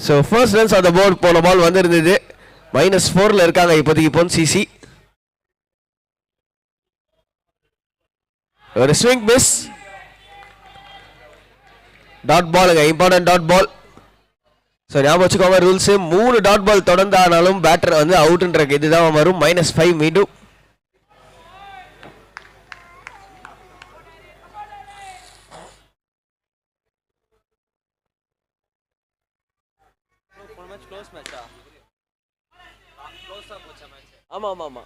So first runs on the board. போன ball வந்திருந்தது. -4ல் இருக்காங்க இப்போதைக்கு பொன் சிசி. ஒரு ஸ்விங் மிஸ். டாட் பாலுங்க, இம்பார்ட்டன்ட் டாட் பால். ஸோ ஞாபகம் வச்சுக்கோங்க ரூல்ஸு. 3 டாட் பால் தொடர்ந்து ஆனாலும் பேட்டர் வந்து அவுட்ன்ற இதுதான் வரும். -5 மீண்டும். ஆமா ஆமா ஆமா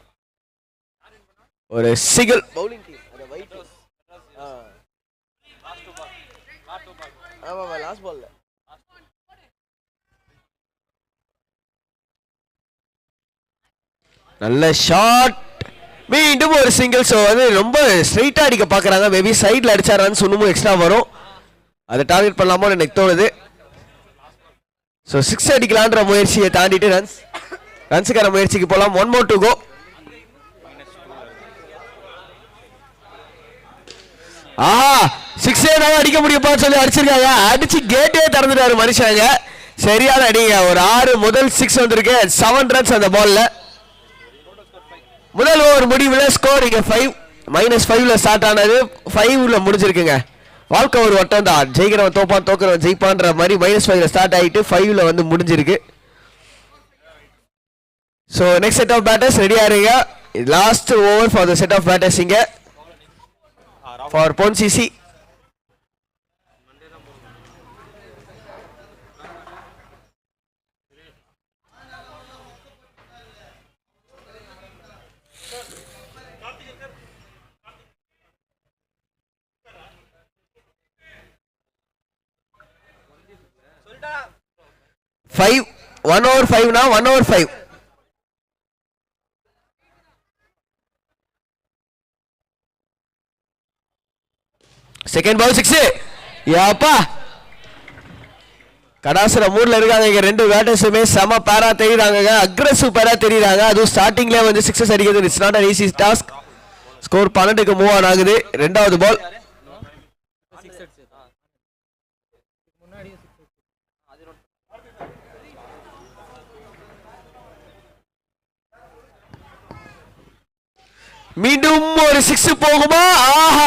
ஒரு சிங்கிள் பவுலிங் டீம் அந்த வைட் ஆமா லாஸ்ட் பால்ல நல்ல ஷாட். மீண்டும் ஒரு சிங்கிள். ஸோ வந்து ரொம்ப ஸ்ட்ரைட்டா அடிக்க பாக்குறாங்க. மேபி சைட்ல அடிச்சா ரன்ஸ் இன்னமும் எக்ஸ்ட்ரா வரும். அதை டார்கெட் பண்ணலாமோ எனக்கு தோணுது. ஸோ 6 அடிக்கலான்ற முயற்சியை தாண்டிட்டு ரன்ஸுக்கான முயற்சிக்கு போகலாம். 1 more to go. ஆஹா 6 தான் அடிக்க முடியும்னு சொல்லி அடிச்சிருக்காங்க. அடிச்சு கேட்டே திறந்துட்டாரு மனுஷாங்க. சரியான அடிங்க. ஒரு 6 முதல் 6 வந்திருக்கு. 7 ரன்ஸ் அந்த பால்ல. முதல் ஓவர் முடிவுல ஸ்கோர் இங்க 5. -5ல ஸ்டார்ட் ஆனது 5ல முடிஞ்சிருக்குங்க. வாழ்க்கை ஒரு வட்டம் தான். ஜெயிக்கிறவன் தோப்பான், தோக்கிறவன் ஜெயிப்பான்ற மாதிரி -5ல ஸ்டார்ட் ஆகிட்டு 5ல வந்து முடிஞ்சிருக்கு. So next set of batters ரெடியா இருங்க. Last over for the set of batters இங்க ஃபார் பொன் சிசி. Five, 1 over 5 now, 1 over 5. Second ball 6. Yapa கடாசர மூட்ல இருக்காங்க. இங்க ரெண்டு பேட்டர்ஸுமே செம பேரா தெரியுறாங்க. அக்ரெசிவ் பேரா தெரியுறாங்க. அதுவும் ஸ்டார்டிங்ல வந்து 6 அடிக்கிறது it's not an easy task. Score 12க்கு மூவ் ஆன் ஆகுது. ரெண்டாவது பால் மீண்டும் ஒரு 6 போகுமா? ஆஹா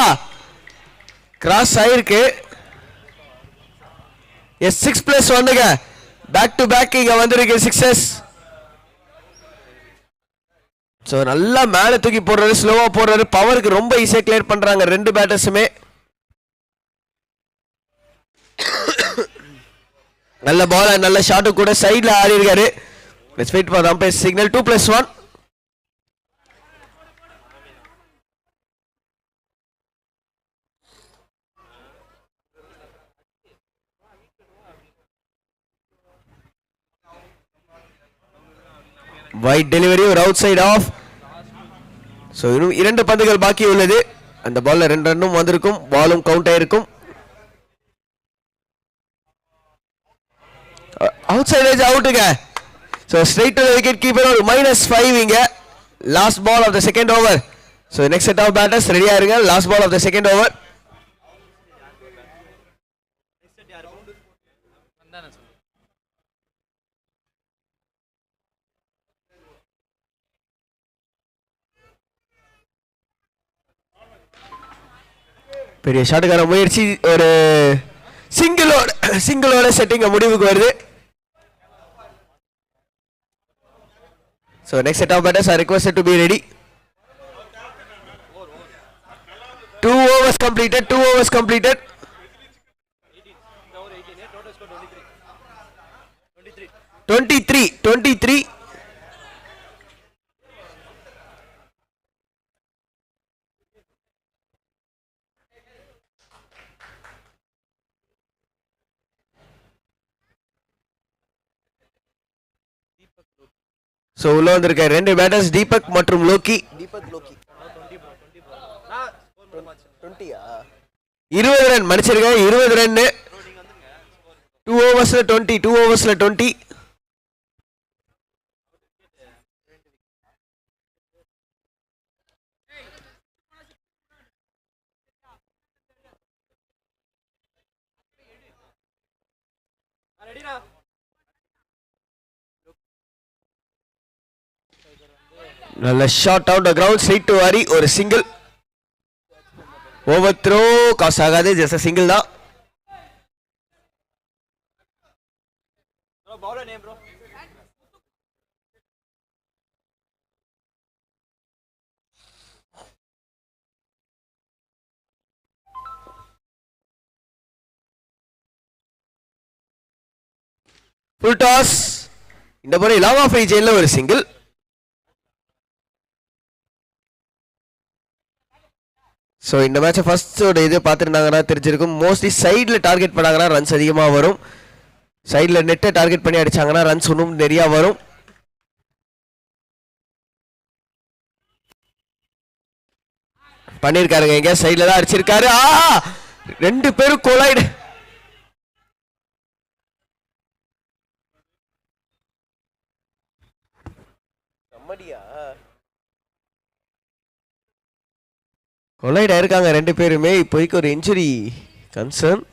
கிராஸ் ஆயிருக்கு. எஸ் 6+1ங்க. பேக் டு பேக் இங்க வந்திருக்கு 6s. சோ நல்லா மேல தூக்கி போடுறாரு, ஸ்லோவா போடுறாரு. பவருக்கு ரொம்ப ஈஸியா கிளியர் பண்றாங்க ரெண்டு பேட்டர்ஸுமே. நல்ல பால், நல்ல ஷாட் கூட சைடுல ஆடி இருக்காரு. Let's wait for umpire signal. 2+1. Wide delivery, ஒரு அவுட் சைட் ஆஃப். ஸோ இன்னும் 2 பந்துகள் பாக்கி உள்ளது. அந்த பால்ல 2 ரன்னும் வந்திருக்கும், பாலும் கவுண்ட் ஆயிருக்கும். அவுட் சைட் ஏஜ் அவுட்டுங்க. So straight to wicket keeper. ஒரு -5 இங்க. Last ball of the second over. So next set of batters ரெடியா இருங்க. Last ball of the second over. பெரிய ஷாட்டுக்கான முயற்சி. ஒரு சிங்கிளோட செட்டிங் முடிவுக்கு வருது. So next set of batters are requested to be ready. 2 overs completed. 2 overs completed. 23. So உள்ள வந்திருக்க ரெண்டு பேட்டர்ஸ் தீபக் மற்றும் லோக்கி. 20 ரன் மடிச்சிருக்க. 20 ரன். 2 ஓவர்ஸ்ல 20. 2 ஓவர்ஸ்ல 20. நல்ல shot out the ground straight to வாரி ஒரு சிங்கிள். ஓவர் த்ரோ காசு ஆகாது, ஜஸ்ட் சிங்கிள் தான். Full toss. இந்த முறை லாங் ஆஃப் ரீஜன்ல ஒரு சிங்கிள். ஸோ இந்த மேட்சை ஃபர்ஸ்டோட இது பார்த்துருந்தாங்கன்னா தெரிஞ்சிருக்கும். மோஸ்ட்லி சைடில் டார்கெட் பண்ணாங்கன்னா ரன்ஸ் அதிகமாக வரும். சைடில் நெட்டை டார்கெட் பண்ணி அடிச்சாங்கன்னா ரன்ஸ் இன்னும் நிறையா வரும். பண்ணியிருக்காருங்க, எங்க சைடில் தான் அடிச்சிருக்காரு. ரெண்டு பேரும் கொலைடு. கொலைட் ஆயிருக்காங்க ரெண்டு பேருமே. இப்போதைக்கு ஒரு இன்ஜுரி கன்சர்ன்.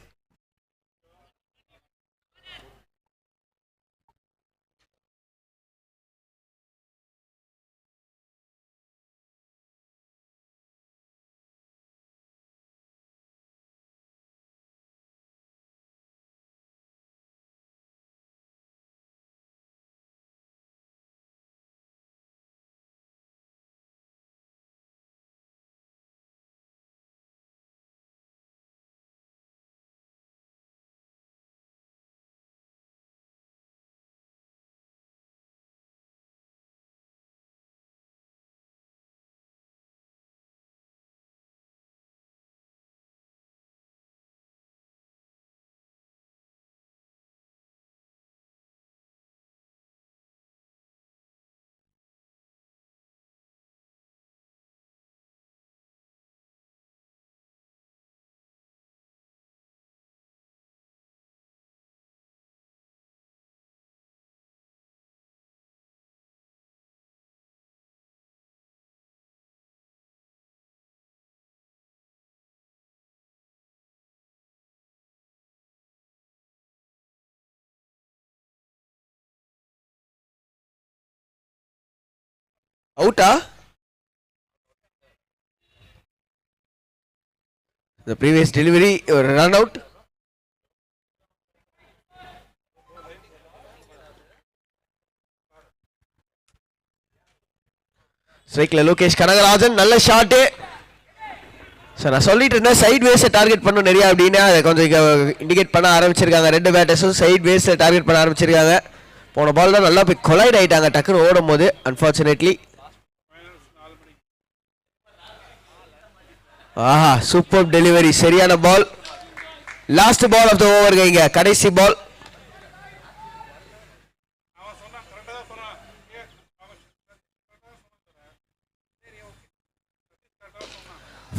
அவுட்டா? The previous delivery run out. ஸ்ட்ரைக்ல லோகேஷ் கனகராஜன் நல்ல ஷாட். சார் நான் சொல்லிட்டு இருந்தேன் சைட் வேஸை டார்கெட் பண்ணும் நிறையா அப்படின்னு. அதை கொஞ்சம் இண்டிகேட் பண்ண ஆரம்பிச்சிருக்காங்க. ரெண்டு பேட்டர்ஸும் சைட் வேஸை டார்கெட் பண்ண ஆரம்பிச்சிருக்காங்க. போன பால் தான் நல்லா போய் கொலைட் ஆயிட்டாங்க டக்குன்னு ஓடும் போது. அன்பார்ச்சுனேட்லி. ஆஹா, சூப்பர் டெலிவரி, சரியான ball. Last ball of the over கைங்க, கடைசி ball.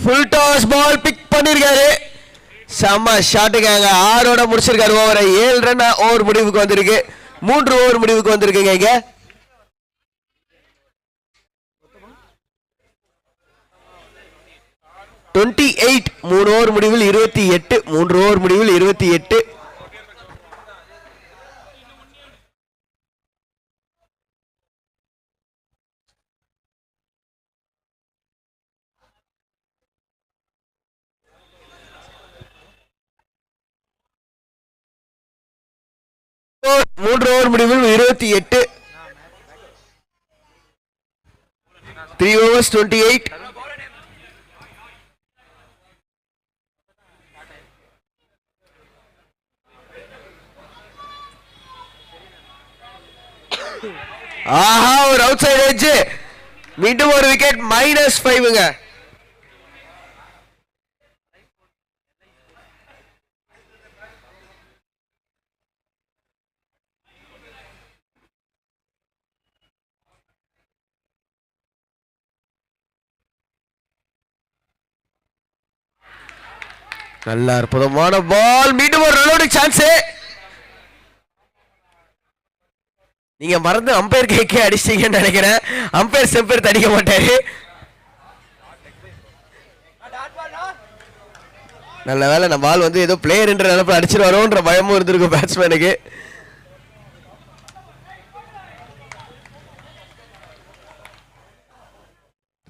Full toss ball pick பண்ணிருக்காரு. செம்ம ஷாட்டுக்காங்க. 6 முடிச்சிருக்காரு ஓவரை. 7 ரன் ஓவர் முடிவுக்கு வந்திருக்கு. 3 ஓவர் முடிவுக்கு வந்திருக்குங்க இங்க. 28 3 ஓவர் முடிவில் 28, 3 ஓவர் முடிவில் 28. மூன்று ஓவர் முடிவில் 28. 3 overs 28. ஆஹா, ஒரு அவுட் சைடு எட்ஜ். மீண்டும் ஒரு விக்கெட். -5ங்க. நல்ல அற்புதமான பால். மீண்டும் ஒரு ரன் சான்ஸ். நீங்க மறந்து அம்பையர் கேக்கே அடிச்சிட்டீங்கன்னு நினைக்கிறேன். அம்பையர் செம்பேர் தடிக்க மாட்டாரு. நல்ல வேலை நம்ம பால் வந்து ஏதோ பிளேயர் என்ற நினைப்பு அடிச்சிருவாரோன்ற பயமும் இருந்திருக்கும் பேட்ஸ்மேனுக்கு.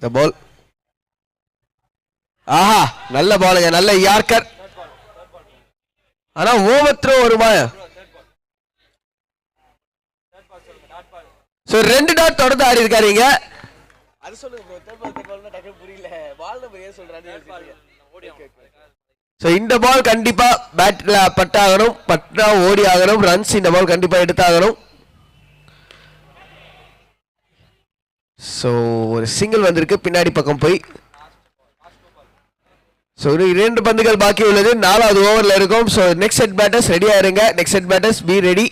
the ball. ஆஹா நல்ல பாலுங்க, நல்ல யார்க்கர். ஆனா ஓவர் த்ரோ வருமா? சோ 2 டாட் தொடர்ந்து ஆடி இருக்காருங்க. அது சொல்லுங்க ப்ரோ, தேர்ட் பால்னா டக்கு புரியல. பால் நம்பர் ஏன் சொல்றானே யோசிக்கிறீங்க. சோ இந்த பால் கண்டிப்பா பேட்ல பட்டாகணும், பட்டா ஓடி ஆகணும், ரன்ஸ் இந்த பால் கண்டிப்பா எடுத்தாகணும். சோ ஒரு சிங்கிள் வந்திருக்கு பின்னாடி பக்கம் போய். சோ 2 பந்துகள் பாக்கி உள்ளது, 4வது ஓவர்ல இருக்கும். சோ நெக்ஸ்ட் செட் பேட்டர்ஸ் ரெடியா இருங்க. Next set batters be ready.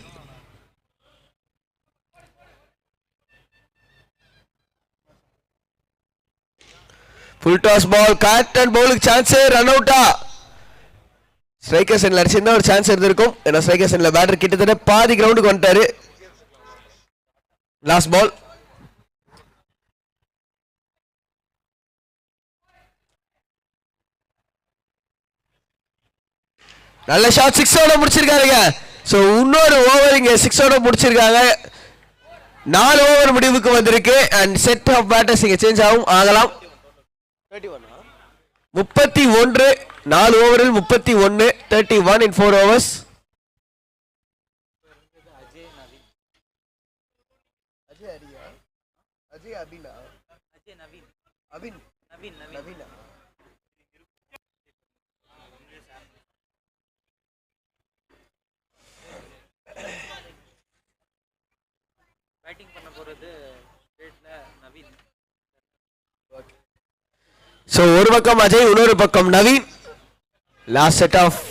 Full toss ball, captain பவுலுக்கு சான்ஸ், ரன் அவுட்டா? ஸ்ட்ரைக்கர் சென்ல அடிச்சிருந்தா ஒரு சான்ஸ் இருந்திருக்கும். ஏன்னா ஸ்ட்ரைக்கர் சென்ல பேட்டர் கிட்டத்தட்ட பாதி கிரவுண்டுக்கு வந்துட்டாரு. Last ball. நல்ல ஷாட், 6 முடிச்சிருக்காருங்க. சோ இன்னொரு ஓவர் இங்க 6 முடிச்சிருக்காங்க. 4 ஓவர் முடிவுக்கு வந்திருக்கு. அண்ட் செட் ஆஃப் பேட்டர்ஸ் இங்க சேஞ்ச் ஆகலாம். 31 4 ஓவரில் 31, 31 in 4 overs. பேட்டிங் பண்ண போறது ஸ்டேட்ல நவீன். சோ ஒரு பக்கம் அஜய், இன்னொரு பக்கம் நவீன். லாஸ்ட் செட் ஆஃப்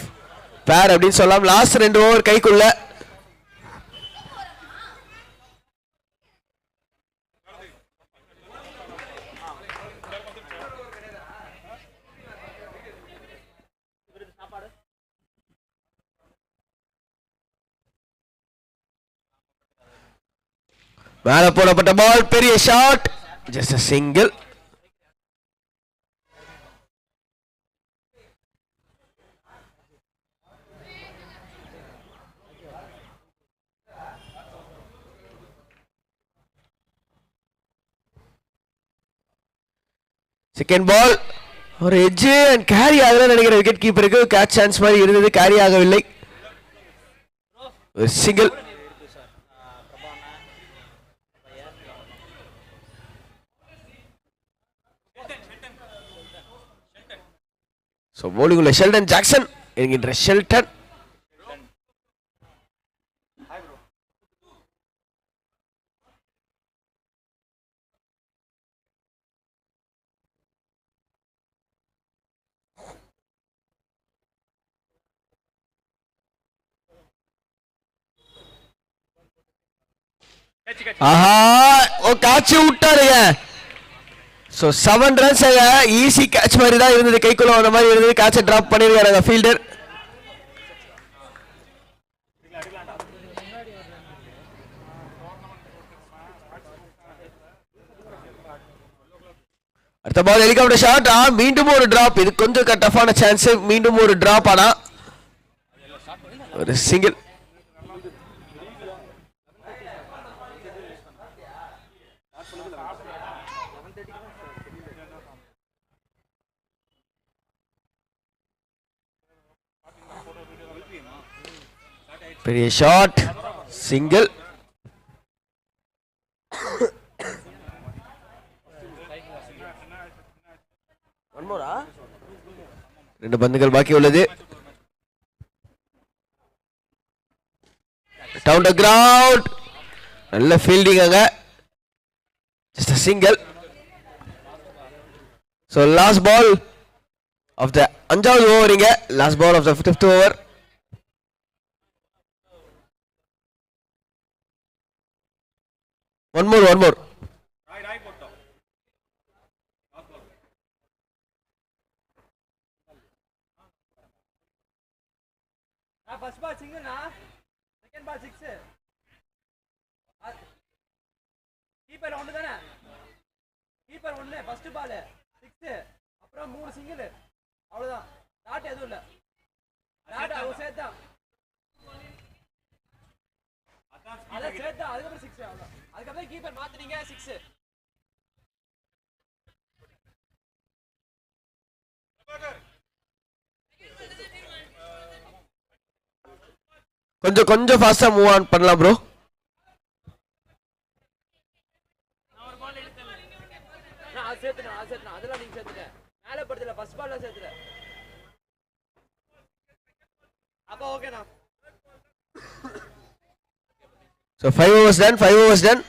பேர் அப்படின்னு சொல்லலாம். லாஸ்ட் 2 ஓவர் கைக்குள்ள. மேல போடப்பட்ட பால், பெரிய shot, just a single. Second ball, ஒரு எட்ஜ் அண்ட் கேரி ஆகல நினைக்கிற விக்கெட் கீப்பருக்கு. கேட்ச் சான்ஸ் மாதிரி இருந்தது, கேரி ஆகவில்லை. ஒரு சிங்கிள். சோ bowling உள்ள ஷெல்டன் ஜாக்சன் என்கின்ற ஷெல்டன். ஆஹா ஓ கேட்ச் விட்டாருங்க. சோ 7 ரன்ஸ் ஈஸி கேட்ச் மாதிரி தான் இருந்தது, கைக்குள்ள வந்த மாதிரி இருந்தது. கேட்சை டிராப் பண்ணிருக்காங்க ஃபீல்டர். அடுத்த பால் ஹெலிகாப்டர் ஷாட், மீண்டும் ஒரு டிராப். இது கொஞ்சம் டஃப்பான சான்ஸ். மீண்டும் ஒரு டிராப், ஆனா ஒரு சிங்கிள். பெரிய ஷாட், சிங்கிள். ரெண்டு பந்துகள் பாக்கி உள்ளது. டவுன் தி கிரவுண்ட், நல்ல ஃபீல்டிங் அங்க. Just a single. So last ball of the 5th over இங்க, last ball of the 5th over. One more. First ball single na, second ball 6. Keeper ஒன்னு தானே, keeper ஒன்னு, first ball 6, அப்புறம் 3 single, அவ்வளவுதான். Dot எதுவும் இல்ல, dot அவ சேர்த்தா, அத சேர்த்தா, அதுக்கப்புறம் 6 அவ்வளவுதான். அதுக்கப்புறம் கீப்பர் மாத்துனீங்க 6. கொஞ்சம் கொஞ்சம் ஃபாஸ்டா மூவ் ஆன் பண்ணலாம் ப்ரோ. அதெல்லாம் நீங்க சேர்த்துட்ட மேல படுத்தல ஃபர்ஸ்ட் பால்ல சேர்த்துட்ட அப்ப ஓகேண்ணா. So 5 overs done, 5 overs done.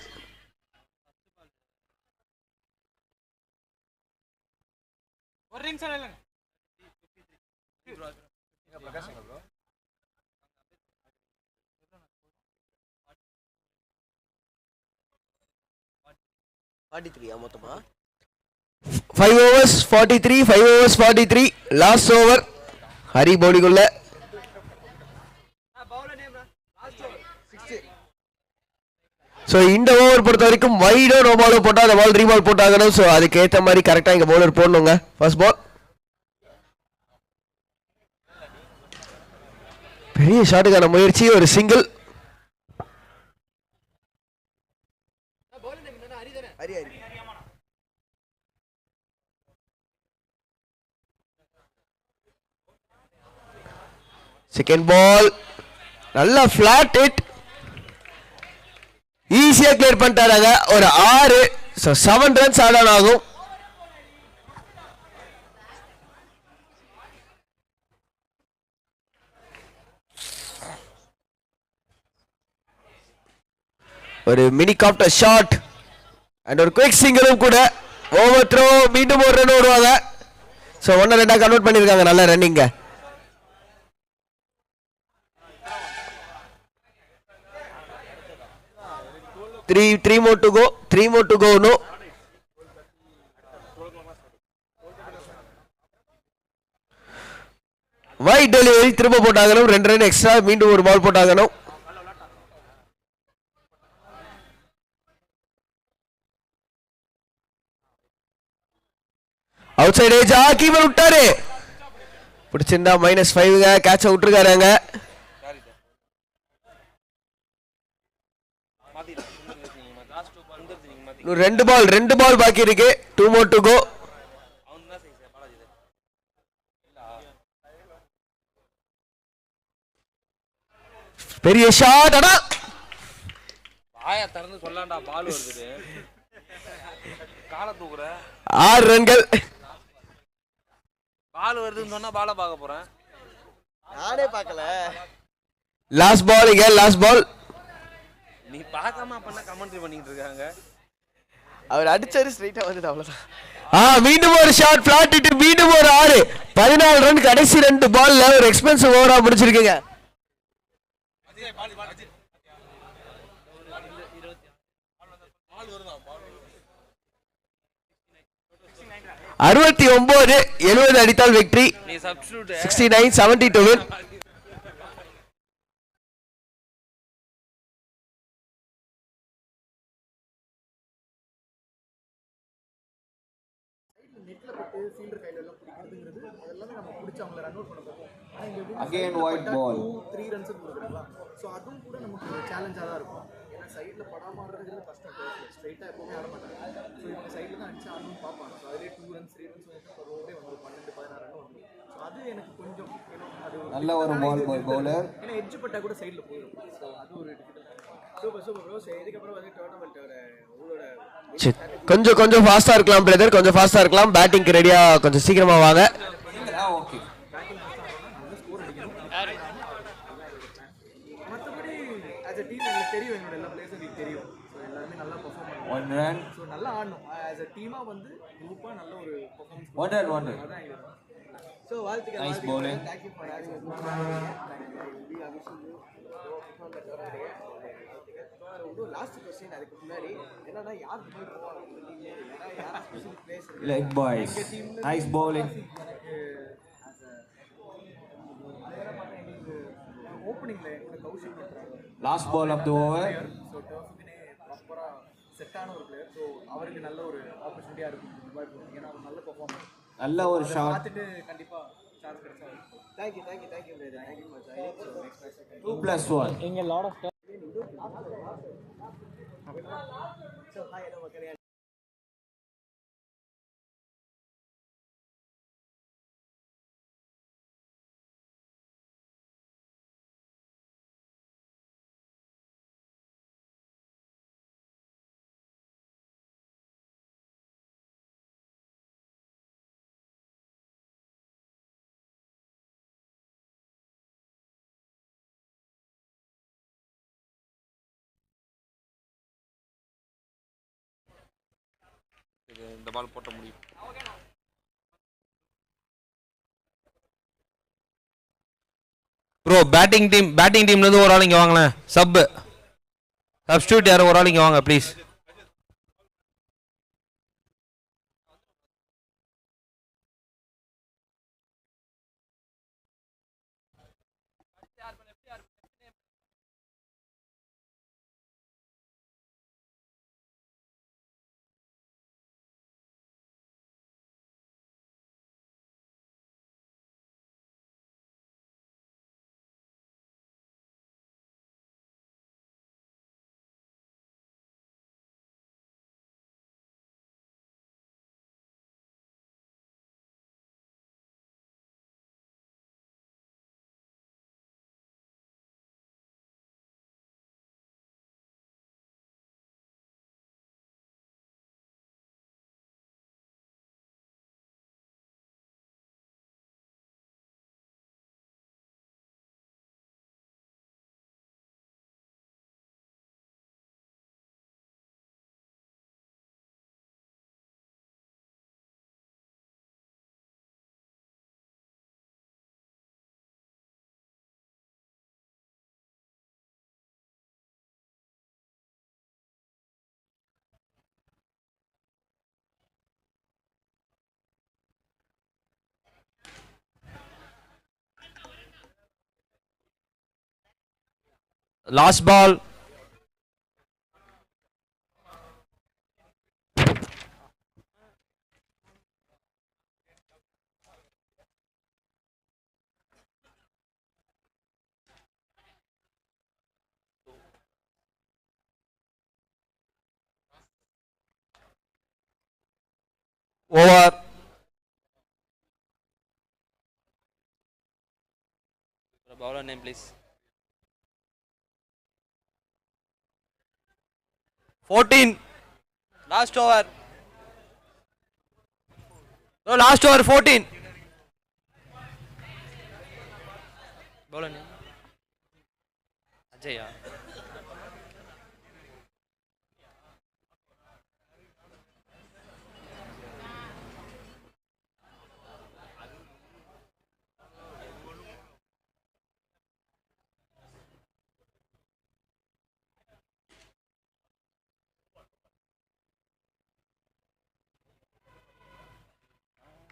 ஒரு நிமிஷம் இல்லங்க. மொத்தமா 5 overs 43, 5 overs 43, last over Hari பவுலிங்குள்ள. பவுலர் நேம்னா லாஸ்ட் ஓவர் 6. ஸோ இந்த ஓவர் பொறுத்த வரைக்கும் வைடோ நோ பாலோ போட்டால் அந்த பால் ரீபால் போட்டாகணும். ஸோ அதுக்கு ஏற்ற மாதிரி கரெக்டாக இங்கே பவுலர் போடணுங்க. ஃபர்ஸ்ட் பால் பெரிய ஷாட்டுக்கான முயற்சி, ஒரு சிங்கிள். பவுலர் நேம் என்ன ஹரி தானே? ஹரி ஹரி. செகண்ட் பால் நல்லா ஃபிளாட் ஹிட், ஈஸியா கிளியர் பண்ணிட்டாராங்க. ஒரு 6, ஸோ 7 ரன்ஸ் ஆட் ஆன் ஆகும். ஒரு மினி காப்டர் ஷாட் அண்ட் ஒரு குயிக் சிங்கிளும் கூட. ஓவர் த்ரோ, மீண்டும் ஒரு ரன் ஓடுவாங்க. ஸோ 1-2 கன்வெர்ட் பண்ணியிருக்காங்க. நல்ல ரன்னிங்க. Three more to go. 3 more to go. No. Wide delivery திரும்ப போட்டாகணும். 2 ரன் எக்ஸ்ட்ரா, மீண்டும் ஒரு பால் போட்டாகணும். அவுட் சைடு ஏஜ் கீப்பர் விட்டாரு. பிடிச்சிருந்தா -5ங்க. கேட்ச விட்டுருக்காருங்க. ரெண்டு பால் பாக்கி இருக்கு. 2 more to go. பெரிய ஷாட். அடா வாயை திறந்து சொல்லாண்டா, பால் வருது. காலை தூக்குற 6 ரன்கள். பால் வருதுன்னு சொன்னா பாலை பார்க்க போறேன். நானே பார்க்கல. லாஸ்ட் பால் இங்க, லாஸ்ட் பால். நீ பார்க்காம பண்ண கமெண்ட்ரி பண்ணிட்டு இருக்காங்க. அவர் அடிச்சாரு ஸ்ட்ரைட்டா வந்து அவ்வளவுதான். மீண்டும் ஒரு ஷாட் பிளாட் இட்டு, மீண்டும் ஒரு 6. 14 ரன் கடைசி 2 பால்ல ஒரு எக்ஸ்பென்சிவ் ஓவரா முடிச்சிருக்கீங்க. அறுபத்தி 70 அடித்தால் வெற்றி. நீ substitute 69-72 win. Again white ball. 3 runs கொடுக்குறாங்களா, ஸோ அதுவும் கூட நமக்கு சேலஞ்சாக தான் இருக்கும். ஏன்னா சைடில் படாமல் ஆடுறதுக்கு கஷ்டம். ஸ்ட்ரைட்டாக எப்போவுமே ஆட மாட்டாங்க. ஸோ இவங்க சைடில் தான் அடிச்சு ஆடணும்னு பார்ப்பாங்க. ஸோ அதிலே 2 runs 3 runs ஒரு ஓவரே வந்து 12-16 ரன் வந்து. ஸோ அது எனக்கு கொஞ்சம் அது நல்ல ஒரு பால் பவுலர். ஏன்னா எட்ஜ் பட்டா கூட சைடில் போயிடும். ஸோ அது ஒரு சூப்பர் ப்ரோ. ஸோ இதுக்கப்புறம் வந்து டோர்னமெண்ட்டோட உங்களோட கொஞ்சம் ஃபாஸ்டா இருக்கலாம் பிரதர், கொஞ்சம் ஃபாஸ்டா இருக்கலாம். பேட்டிங்க்கு ரெடியா கொஞ்சம் சீக்கிரமா வாங்க. ஓகே. மற்றபடி ஆஸ் அ டீம் எனக்கு தெரியும், என்னோட எல்லா பிளேயர்ஸும் எனக்கு தெரியும். ஸோ எல்லாருமே நல்லா பெர்ஃபார்ம் பண்ணுவாங்க. 1 run. ஸோ நல்லா ஆடணும். ஆஸ் அ டீமாக வந்து குரூப்பாக நல்ல ஒரு பெர்ஃபார்மன்ஸ். 1 run. அதான் இது. ஸோ வாழ்த்துக்கள். Nice bowling. Thank you for having us. Last question அதுக்கு முன்னாடி என்னன்னா யார் பால் போவாங்க ஏன்னா யார் special players Leg boys. Nice bowling. ஓப்பனிங்ல என்னோட கௌஷிக் பண்றாங்க. Last ball of the over. So டர்ஃபுக்குனே ப்ராப்பராக செட்டான ஒரு பிளேயர். ஸோ அவருக்கு நல்ல ஒரு ஆப்பர்ச்சுனிட்டியாக இருக்கும் துபாய் போகணும். ஏன்னா அவர் நல்ல பெர்ஃபார்மன்ஸ். நல்ல ஒரு ஷாட். பார்த்துட்டு கண்டிப்பாக சான்ஸ் கிடைச்சா. Thank you thank you much. 2+1. இங்கே லாட் ஆஃப் ஸோ ஹாய் மக்களே. இந்த பால் போட்ட முடியும். ப்ரோ பேட்டிங் டீம்லேருந்து ஒரு ஆள் இங்கே வாங்களேன். சப்ஸ்டியூட் யாரும் ஒரு ஆள் இங்கே வாங்க please. Last ball. Over. Bowler name please. 14. Last over. No, last over 14. Bowler name. Ajaya.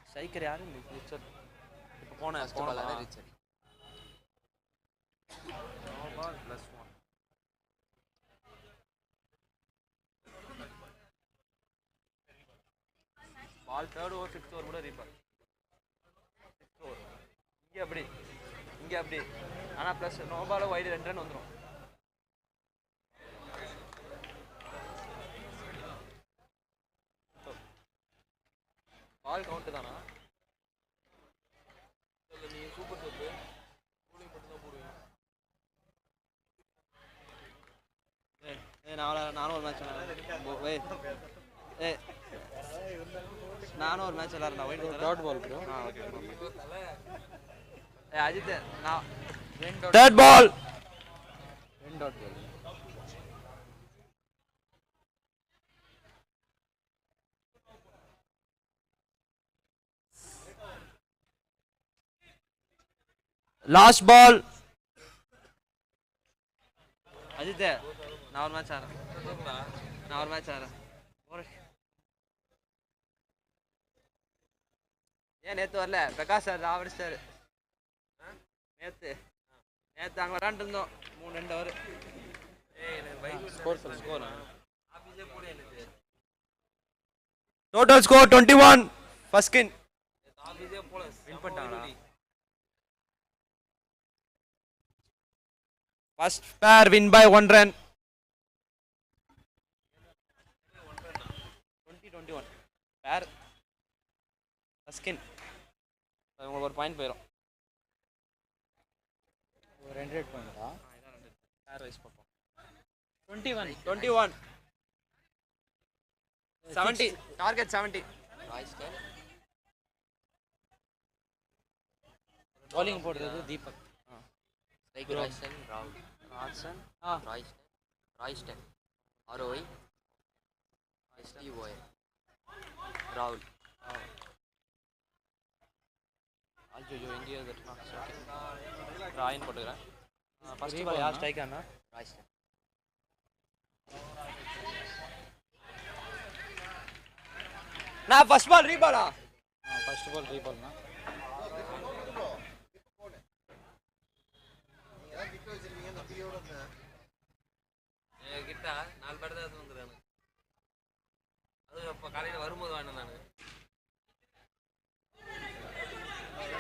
Striker யாரு? ரிச்சர்ட். இப்போ போன ball Richard. No ball +1. Ball 3rd over 5th over கூட ரீபால். 6th ஓவர் இங்கே அப்படி ஆனால் plus no ball wide 2 run வந்துடும். Ball count தானா? நீ சூப்பர் சோப்பு கூலிங் மட்டும் தான் போடுவீங்க. நானும் ஒரு மேட்ச் நானும் ஒரு மேட்ச் விளாட்றேன். White dot ball bro. Okay Ajith நான் third ball. Dot ball. Last ball. Ajith நான் ஒரு மேட்ச் ஆடுறேன். ஏன் நேற்று வரல? பிரகாஷ் சார் ராவடிச்சாரு. நேற்று அங்கே விளாண்டு இருந்தோம் 3-2 ஓவர். Total score 21. ஃபர்ஸ்ட் ஸ்கின். வின் பண்ணிட்டாங்களா? First pair win by 1 run. 20-21 பேர் ஸ்கின். உங்களுக்கு ஒரு பாயிண்ட் போயிடும். ஒரு 2 பாயிண்டா? பேர் வைஸ் பார்ப்போம். 21 70 டார்கெட் 70. bowling போடுறது Deepak. Like Royston, Royston, Royston, ROY, STOY. ராகுல். ஐயோ எங்கேயோ தட்டுனா. ராயின் போட்டுக்கிறேன். ஃபர்ஸ்ட் பால் யார் ஸ்ட்ரைக் ஆனா? ராய்ஸ்டன். நான் ஃபர்ஸ்ட் பால் ரீபாலா? ஃபர்ஸ்ட் பால் ரீபால்னா கிட்ட 4 பேர் தான் வந்துடுறானு. அது அப்போ காலையில் வரும்போது வாங்கினேன் நான்.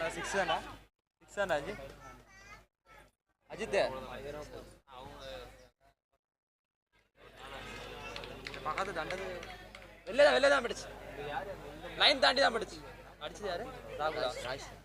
6 தானா? 6 தானா அஜித்? அஜித் பக்கத்து தண்டது வெளில தான் பிடிச்சு. லைன் தாண்டி தான் பிடிச்சு. அடிச்சது யாரு? ராகுலா. ராய்ஸ்டன்.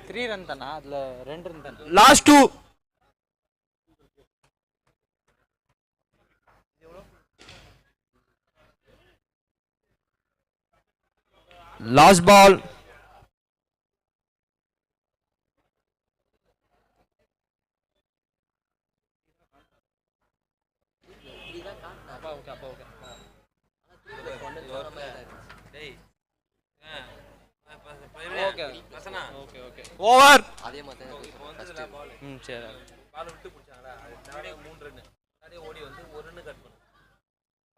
த்ரீ ரன் தானா? அதில் 2 ரன் தானே. லாஸ்ட் 2. Last ball. ஓவர். அதே மாதிரி தான். சரி. பால் விட்டு பிடிச்சாங்களா? அது முன்னாடியே 3 ரன். முன்னாடியே ஓடி வந்து 1 ரன் கட் பண்ணு.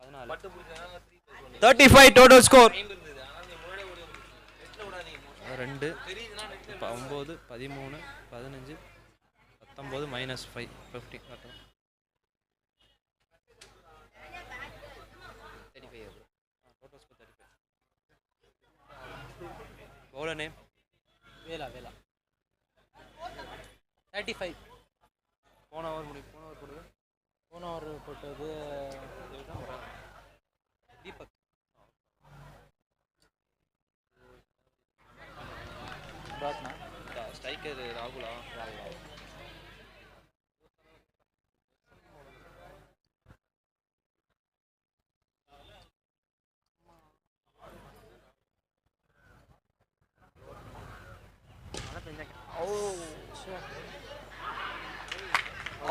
14. பட்டு பிடிச்சாங்க 3+1. 35 டோட்டல் ஸ்கோர். இருந்தது. ஆனால் நீ முன்னாடியே ஓடி வந்து நெட்டில் விடாதீங்க. 2 தெரியுதுன்னா நெட்டில் 9 13 15 19 -5 50 கரெக்டாக. 35. Total score 35. Bowler name? வேலா 35. போன ஓவர் போட்டது போன ஓவர் போட்டது தீபக். ஸ்ட்ரைக்கர் ராகுலா.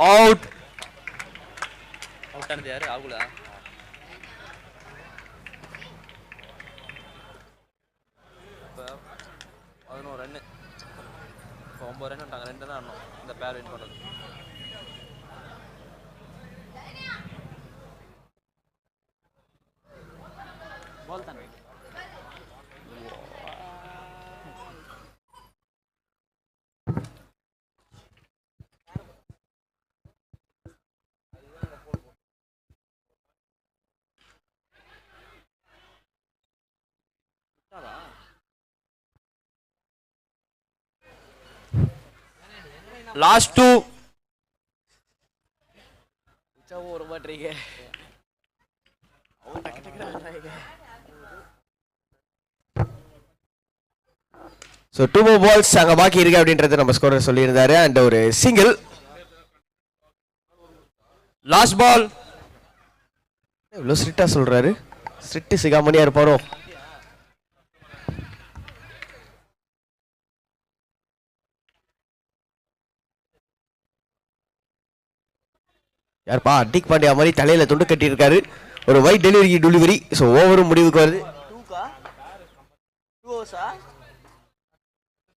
அவுட். அவுட் ஆனது யாரு? ராகுலா. இப்போ 11 ரன்னு. இப்போ 9 ரன் விட்டாங்க. 2 தான் ஆடணும் இந்த பேர் வின் பண்ணுறது. பால் தானே? லாஸ்ட் 2. உச்சாவும் ஒரு மாட்டீங்க. அவங்க டக்கு டக்கு ஆடுறாங்க. ஸோ 2 more balls அங்கே பாக்கி இருக்கு அப்படின்றது நம்ம ஸ்கோரர் சொல்லியிருந்தாரு. அண்ட் ஒரு சிங்கிள். Last ball. இவ்வளோ ஸ்ட்ரிக்டா சொல்றாரு. ஸ்ட்ரிக்ட் சிகாமணியா இருப்பாரோ? யாருப்பா? அட்டிக் பாண்டியா மாதிரி தலையில துண்டு கட்டி இருக்காரு. ஒரு வைட் டெலிவரி. ஸோ ஓவரும் முடிவுக்கு வருது. 2 ஓவர்ஸா?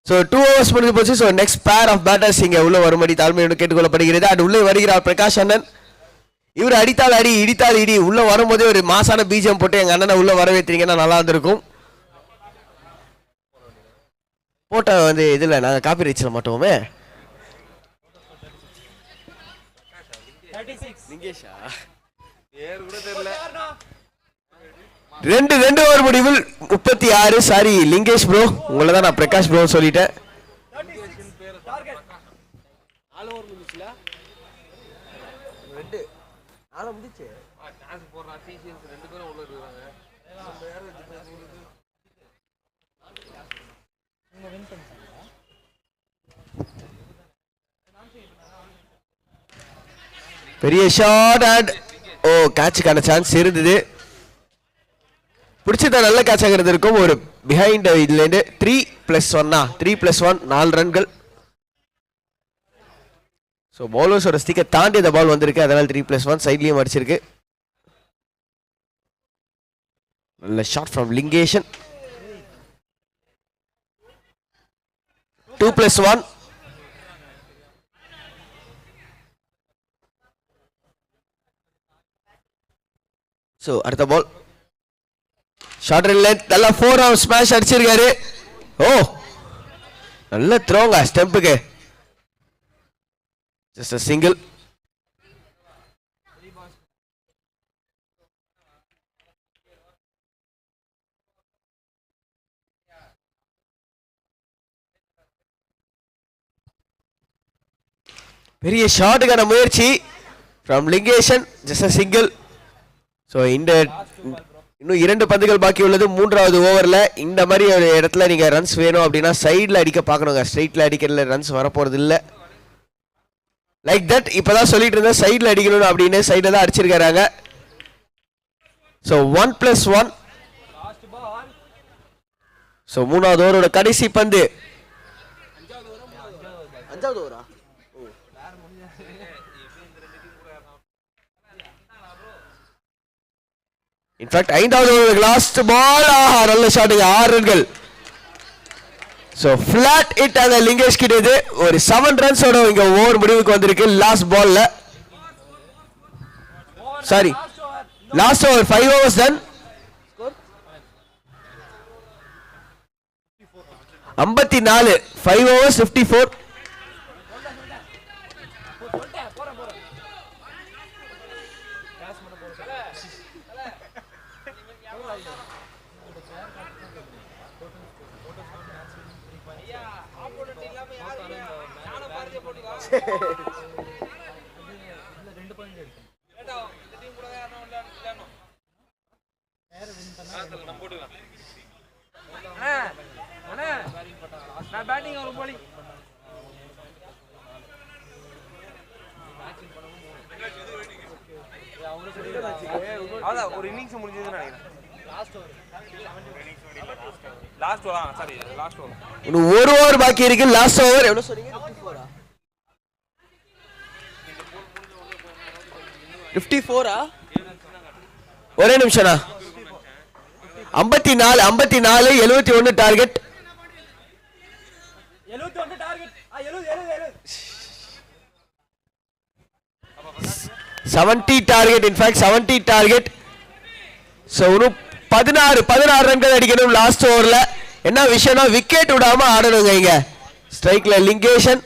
ஸோ 2 overs முடிஞ்சு போச்சு. So next pair of batters இங்கே உள்ள வரும்படி தாழ்மையோடு கேட்டுக்கொள்ளப்படுகிறது. அண்ட் உள்ளே வருகிறார் பிரகாஷ் அண்ணன். இவர் அடித்தால் அடி, இடித்தால் இடி. உள்ள வரும்போதே ஒரு மாசான பீஜம் போட்டு எங்க அண்ணனை உள்ள வரவேற்றீங்கன்னா நல்லா இருந்திருக்கும். போட்டோ வந்து இதுல நாங்க காப்பி ரைட்ஸ்ல மாட்டோமே. 2 ஓவர் முடிவில் 36. சாரி லிங்கேஷ் ப்ரோ, உங்களை தான் நான் பிரகாஷ் ப்ரோ சொல்லிட்டேன். 4 ஓவர் முடிஞ்சுல. 2 4 முடிஞ்சு. காசு போடுற அபிஷியல்ஸ் 2 பேரும் உள்ள இருக்காங்க. பெரிய ஷாட் அண்ட் ஓ கேட்சுக்கான சான்ஸ் இருந்தது. பிடிச்சதா நல்ல கேட்சாக இருந்திருக்கும். ஒரு பிஹைண்ட் இதுலேருந்து 3+1 3+1 4 ரன்கள். ஸோ பவுலர்ஸோட ஸ்டிக்கை தாண்டி இந்த பால் வந்திருக்கு, அதனால் 3+1 சைட்லேயும் அடிச்சிருக்கு. நல்ல ஷாட் ஃப்ரம் லிங்கேஷன். 2+1. ஸோ அடுத்த பால் ஷார்ட் ரன் லென்த் நல்லா 4 ஆஃப் ஸ்மாஷ் அடிச்சிருக்காரு. ஓ நல்ல த்ரோங்க ஸ்டெம்புக்கு. Just single. பெரிய ஷாட்டுக்கான முயற்சி from Lingeshan. Just single. So இந்த இன்னும் 2 பந்துகள் பாக்கி உள்ளது 3வது ஓவரில். இந்த மாதிரி ஒரு இடத்துல நீங்கள் ரன்ஸ் வேணும் அப்படின்னா சைடில் அடிக்க பார்க்கணுங்க. ஸ்ட்ரைட்டில் அடிக்கிறதுல ரன்ஸ் வரப்போகிறது இல்லை. லைக் தட் இப்போதான் சொல்லிட்டு இருந்தேன் சைடில் அடிக்கணும் அப்படின்னு. சைடில் தான் அடிச்சிருக்காங்க. ஸோ 1+1. ஸோ 3வது ஓவரோட கடைசி பந்து. 5வது ஓவரா? இன்ஃபேக்ட் 5வது ஓவர் லாஸ்ட் பால். நல்ல ஷாட்டுங்க, 6 ரன்கள். ஸோ ஃபிளாட் ஹிட் அந்த லிங்கேஷ் கிட்ட. இது ஒரு 7 ரன்ஸோட இங்க ஓவர் முடிவுக்கு வந்திருக்கு லாஸ்ட் பால்ல. Sorry last over 5 overs done. 54 5 overs 54. நான் பேட்டிங் ஒரு போலி அதான் ஒரு இன்னிங்ஸ் முடிஞ்சதுன்னு நினைக்கிறேன். Last over sorry last over. இன்னும் ஒரு ஓவர் பாக்கி இருக்கு. லாஸ்ட் ஓவர் எவ்வளவு சொன்னீங்க? 54 ஒரே நிமிஷம்ண்ணா. 54 71 target. 71 target. 70 target. In fact 70 target. So இன்னும் 16 ரன்கள் அடிக்கணும் லாஸ்ட் ஓவர்ல. என்ன விஷயம்னா விக்கெட் விடாம ஆடணுங்க. இங்க ஸ்ட்ரைக்ல லிங்கேஷன்.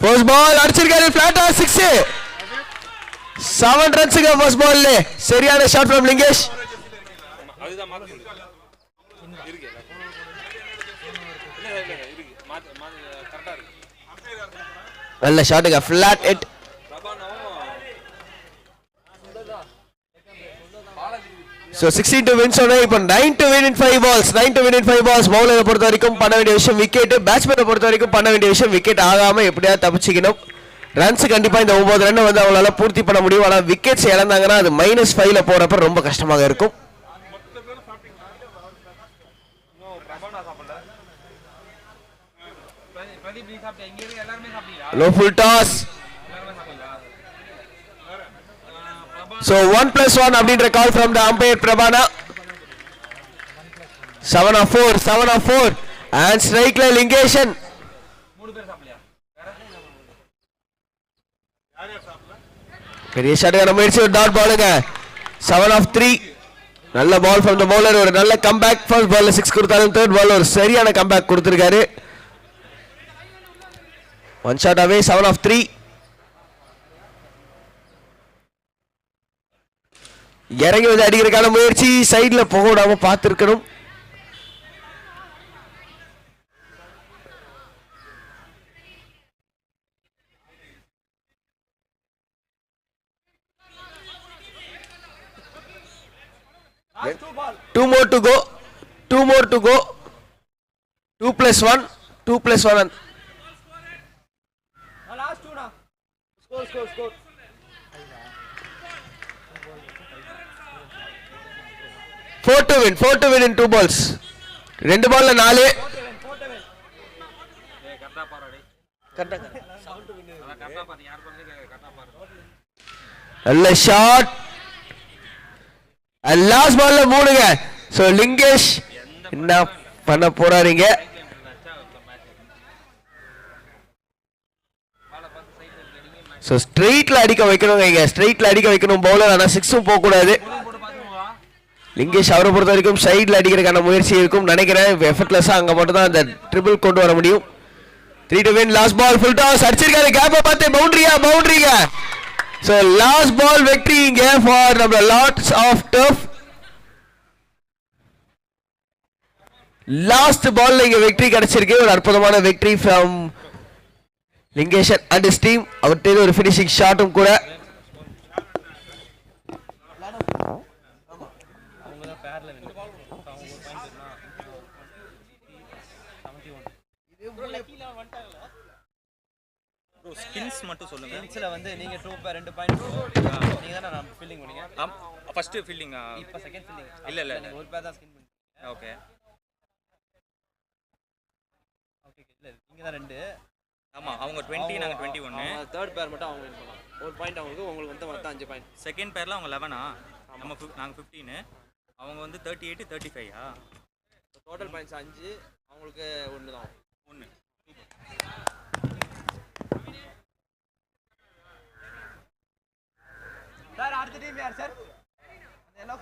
ஃபர்ஸ்ட் பால் அடிச்சிருக்காரு ஃபிளாட்டா 6. 7 ரன்ஸ்க்கு ஃபர்ஸ்ட் பால்ல. சரியான ஷாட் ஃப்ரம் லிங்கேஷ். அதுதான் மாத்த முடியும் இருக்கு இல்ல இருக்கு கரெக்ட்டா இருக்கு. நல்ல ஷாட்டுங்க flat hit. So 16 to win சொன்னா இப்போ 9 to win in 5 balls. 9 to win in 5 balls. பவுலரை பொறுத்த வரைக்கும் பண்ண வேண்டிய விஷயம் விக்கெட். பேட்ஸ்மேனை பொறுத்த வரைக்கும் பண்ண வேண்டிய விஷயம் விக்கெட் ஆகாம எப்படியாவது தப்பிச்சுக்கணும். ரன்ஸ் கண்டிப்பா இந்த 9 ரன் வந்து அவங்களால பூர்த்தி பண்ண முடியும். ஆனால் விக்கெட்ஸ் இழந்தாங்கன்னா அது -5ல போறப்ப ரொம்ப கஷ்டமாக இருக்கும். Low full toss. So 1+1 அப்படின்ற கால் from the umpire பிரபானா. 7 of 4 and strike ல லிங்கேஷன். பெரிய ஷாட்டுக்கான முயற்சி. ஒரு டாட் பாலுங்க. 7 of 3. நல்ல பால் from the bowler. ஒரு நல்ல கம்பேக். ஃபர்ஸ்ட் பால்ல 6 கொடுத்தாலும் தேர்ட் பால்ல ஒரு சரியான கம்பேக் கொடுத்திருக்காரு. 1 shot away. 7 of 3. இறங்கி வந்து அடிக்கிறதுக்கான முயற்சி, சைடுல போக விடாம பார்த்துருக்கணும். Last 2 ball. 2 more to go. 2 more to go. 2 plus 1. 2 plus 1. Last 2 now. Score. 4 to win in 2 balls. 2 ball 4. 4 to win. நல்ல ஷாட். லாஸ்ட் பால்ல 3ங்க. சோ லிங்கேஷ் என்ன பண்ண போறாருங்க? சோ ஸ்ட்ரைட்ல அடிக்க வைக்கணுங்க. இங்க ஸ்ட்ரைட்ல அடிக்க வைக்கணும் பவுலர். ஆனா 6ம் போக கூடாது. லிங்கேஷ் அவரை பொறுத்த வரைக்கும் சைடில் அடிக்கிறதுக்கான முயற்சி இருக்கும் நினைக்கிறேன். எஃபர்ட்லெஸ்ஸாக அங்கே மட்டும் தான் அந்த ட்ரிபிள் கொண்டு வர முடியும். 3 to win. Last ball full toss அடிச்சிருக்காரு. கேப்பை பார்த்து பவுண்டரிங்க. ஸோ லாஸ்ட் பால் வெற்றி இங்கே ஃபார் நம்ம லாட்ஸ் ஆஃப் டஃப். லாஸ்ட் பால்ல இங்க வெற்றி கிடைச்சிருக்கு. ஒரு அற்புதமான வெற்றி from Lingeshan and his team. அவர்கிட்ட ஒரு ஃபினிஷிங் ஷாட்டும் கூட. ஸ்கின்ஸ் மட்டும் சொல்லுங்க. ஸ்கின்ஸ்ல வந்து நீங்க 2 பாயிண்ட் நீங்க தான நான் ஃபீல்டிங் பண்ணீங்க. ஃபர்ஸ்ட் ஃபீல்டிங் இப்போ செகண்ட் ஃபீல்டிங் இல்ல நீங்க ஒரு பேர் தான் ஸ்கின் பண்ணீங்க. ஓகே இல்ல நீங்க தான் 2. ஆமா அவங்க 20 நாங்க 21. தேர்ட் பேர் மட்டும் அவங்க வின் பண்ணலாம். ஒரு பாயிண்ட் உங்களுக்கு வந்து மொத்தம் 5 பாயிண்ட். செகண்ட் பேர்ல அவங்க 11ஆ நாங்க 15 அவங்க வந்து 38 35ஆ. டோட்டல் பாயிண்ட்ஸ் 5 அவங்களுக்கு 1 தான். 1 சார் அடுத்த டீம் யார் சார்? அந்த எல்லோ